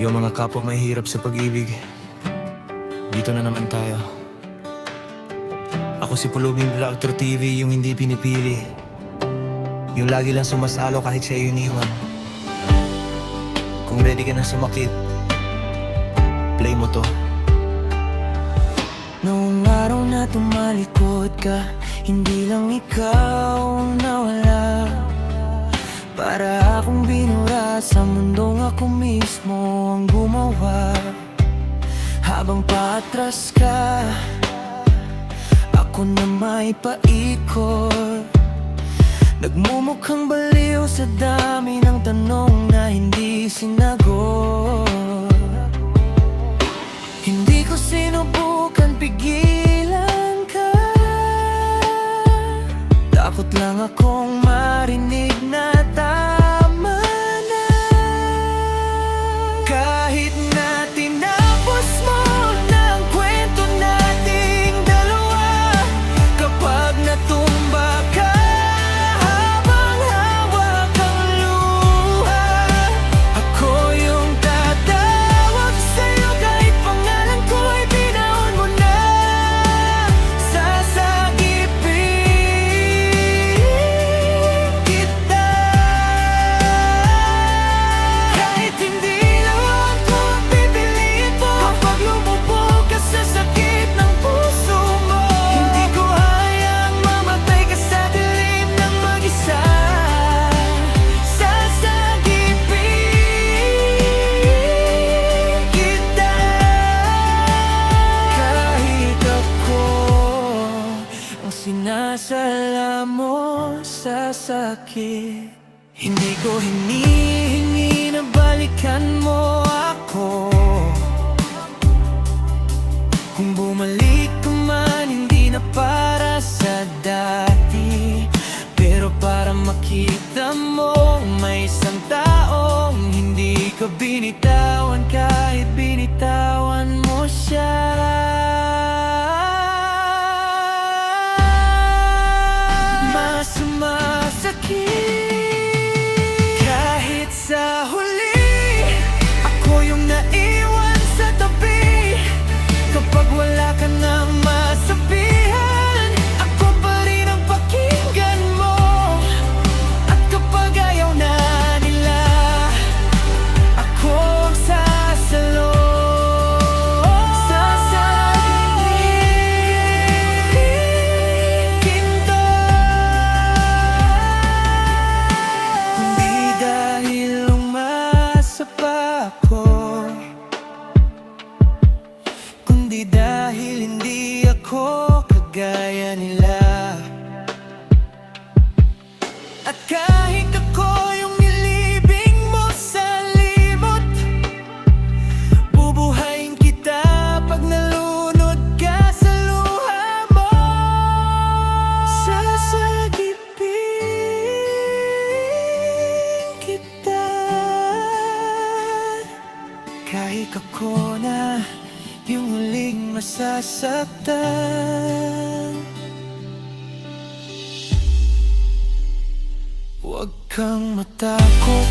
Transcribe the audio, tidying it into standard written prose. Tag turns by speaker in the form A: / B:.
A: Yung mga kapwa mahihirap sa pag-ibig, dito na naman tayo. Ako si Pulubing Vlogger TV, yung hindi pinipili, yung lagi lang sumasalo kahit siya yung iniwan. Kung ready ka na sumakit, play mo to.
B: Noong araw na tumalikod ka, hindi lang ikaw ang nawala. Para akong binura sa mundong ako mismo ang gumawa. Habang paatras ka, ako na may paikot. Nagmumukhang baliw sa dami ng tanong na hindi sinagot. Hindi ko sinubukan pigilan ka, takot lang akong marinig na tama na. Kahit na tinapos mo na ang kwento nating dalawa, kapag natumba ka habang hawak ang luha, ako yung tatawag sa'yo kahit pangalan ko ay binaon mo na. Sasagipin kita kahit hindi lang ako pipiliin mo. Kapag lumubog ka sa sakit ng puso mo, hindi ko hayang mamatay ka sa dilim ng mag-isa. Sasagipin kita kahit ako ang sinasala mo sa sakit. Hindi ko hinihingi na balikan mo ako. Kung bumalik ka man, hindi na para sa dati, pero para makita mo may isang taong hindi ka binitawan kahit binitawan mo siya. Mas masakit kahit sa huli, ako yung naiwan sa tabi. Kapag wala ka nang masabihan, ako pa rin ang pakinggan mo. At kapag ayaw na nila, ako ang sasalo. Sasagipin kita. Kundi dahil umasa pa ako, kundi dahil hindi ako kagaya nila. At kahit ako yung nilibing mo sa limot, bubuhayin kita pag nalunod ka sa luha mo. Sasagipin kita kahit ako na yung huling masasaktan. Huwag kang matakot